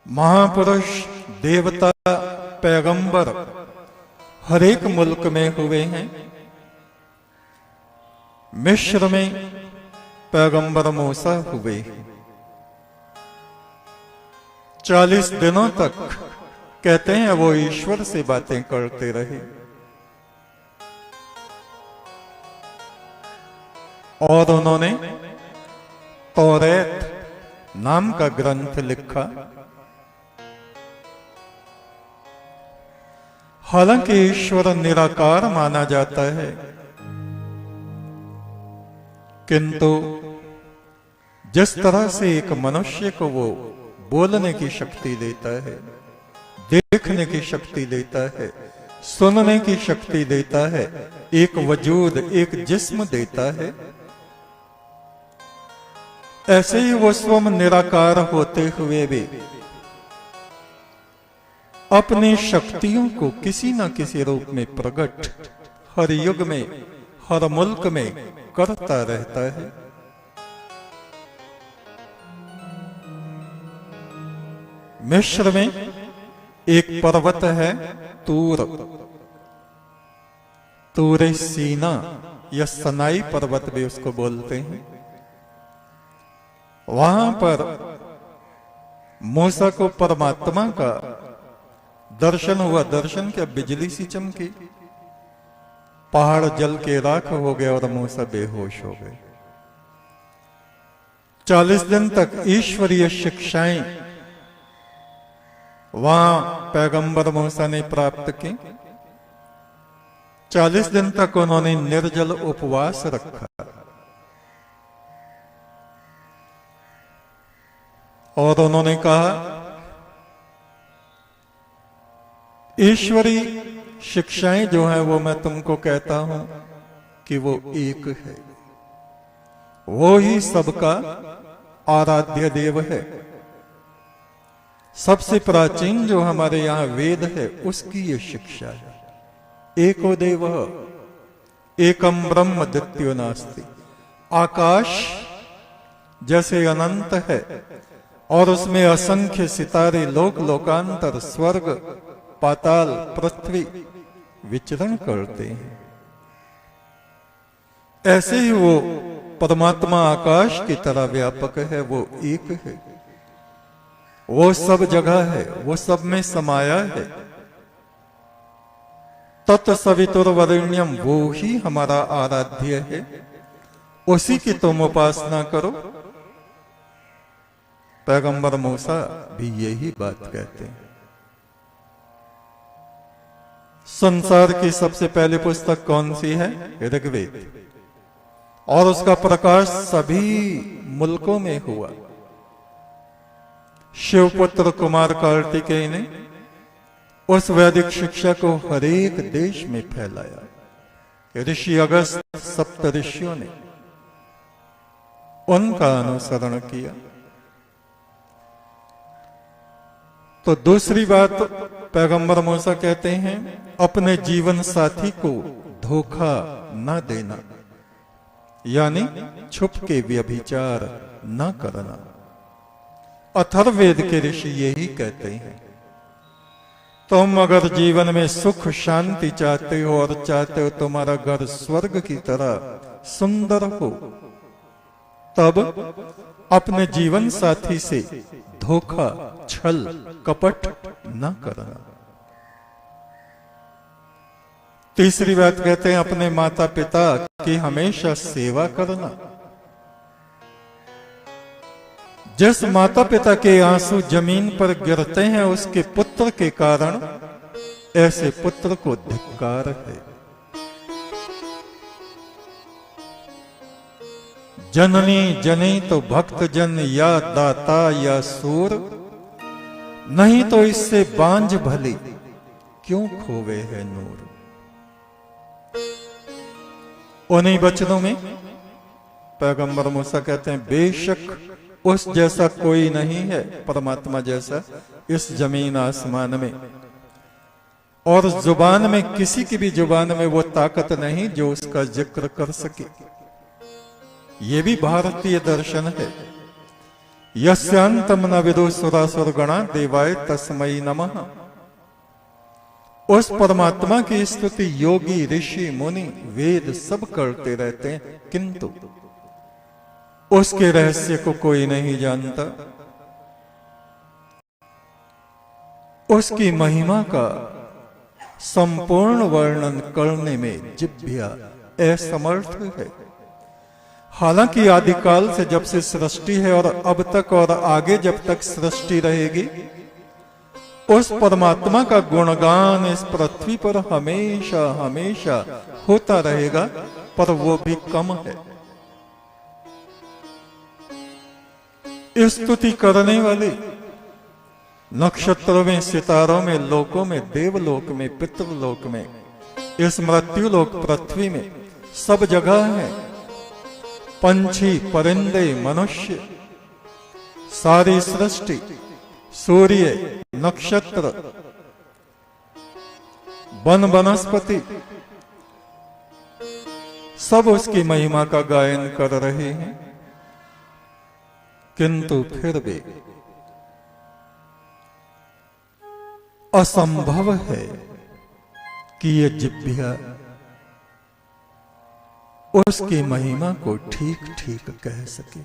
महापुरुष, देवता, पैगंबर हर एक मुल्क में हुए हैं। मिस्र में पैगंबर मूसा हुए। 40 दिनों तक कहते हैं वो ईश्वर से बातें करते रहे और उन्होंने तौरेत नाम का ग्रंथ लिखा। हालांकि ईश्वर निराकार माना जाता है, किंतु जिस तरह से एक मनुष्य को वो बोलने की शक्ति देता है, देखने की शक्ति देता है, सुनने की शक्ति देता है, एक वजूद, एक जिस्म देता है, ऐसे ही वो स्वयं निराकार होते हुए भी अपनी शक्तियों को किसी न किसी रूप में प्रकट हर युग में, हर मुल्क में करता रहता है। मिस्र में एक पर्वत है तूर सीना या सनाई पर्वत भी उसको बोलते हैं। वहां पर मूसा को परमात्मा का दर्शन हुआ। दर्शन क्या, बिजली सी चमकी, पहाड़ जल के राख हो गए और मूसा बेहोश हो गए। 40 दिन तक ईश्वरीय शिक्षाएं वहां पैगंबर मूसा ने प्राप्त की। 40 दिन तक उन्होंने निर्जल उपवास रखा और उन्होंने कहा, ईश्वरी शिक्षाएं जो है वो मैं तुमको कहता हूं कि वो एक है, वो ही सबका आराध्य देव है। सबसे प्राचीन जो हमारे यहां वेद है उसकी ये शिक्षा है। एको देव एकम ब्रह्म द्वितीयो नास्ति। आकाश जैसे अनंत है और उसमें असंख्य सितारे, लोक लोकांतर, स्वर्ग, पाताल, पृथ्वी विचरण करते हैं, ऐसे ही वो परमात्मा आकाश की तरह व्यापक है। वो एक है, वो सब जगह है, वो सब में समाया है। तत्सवितुर्वरेण्यम, वो ही हमारा आराध्य है, उसी की तुम उपासना करो। पैगंबर मूसा भी यही बात कहते हैं। संसार की सबसे पहली पुस्तक कौन सी है? ऋग्वेद। और उसका प्रकाश सभी मुल्कों में हुआ। शिवपुत्र कुमार कार्तिकेय ने उस वैदिक शिक्षा को हर एक देश में फैलाया। ऋषि अगस्त, सप्त ऋषियों ने उनका अनुसरण किया। तो दूसरी बात पैगंबर मूसा कहते हैं, अपने जीवन साथी को धोखा न देना, यानी छुप के व्यभिचार न करना। अथर्ववेद के ऋषि यही कहते हैं, तुम अगर जीवन में सुख शांति चाहते हो और चाहते हो तुम्हारा घर स्वर्ग की तरह सुंदर हो, तब अपने जीवन साथी से धोखा, छल, कपट न करना। तीसरी बात कहते हैं, अपने माता पिता की हमेशा सेवा करना। जिस माता पिता के आंसू जमीन पर गिरते हैं उसके पुत्र के कारण, ऐसे पुत्र को धिक्कार है। जननी जनी तो भक्त जन, या दाता या सूर, नहीं तो इससे बांझ भली, क्यों खोवे है नूर। उन्हीं वचनों में पैगंबर मूसा कहते हैं, बेशक उस जैसा कोई नहीं है, परमात्मा जैसा, इस जमीन आसमान में, और जुबान में, किसी की भी जुबान में वो ताकत नहीं जो उसका जिक्र कर सके। ये भी भारतीय दर्शन है यस्यांतम न विदो सुरासुरगणा देवाय तस्मै नमः। उस परमात्मा की स्तुति योगी ऋषि मुनि वेद सब करते रहते हैं, किंतु उसके रहस्य को कोई नहीं जानता। उसकी महिमा का संपूर्ण वर्णन करने में जिह्वा असमर्थ है। हालांकि आदिकाल से जब से सृष्टि है और अब तक और आगे जब तक सृष्टि रहेगी, उस परमात्मा का गुणगान इस पृथ्वी पर हमेशा हमेशा होता रहेगा, पर वो भी कम है। स्तुति करने वाले नक्षत्रों में, सितारों में, लोकों में, देवलोक में, पितृलोक में, इस मृत्युलोक पृथ्वी में सब जगह है। पंछी, परिंदे, मनुष्य, सारी सृष्टि, सूर्य, नक्षत्र, वन वनस्पति, सब उसकी महिमा का गायन कर रहे हैं, किंतु फिर भी असंभव है कि ये जिह्वा उसकी महिमा को ठीक ठीक कह सके।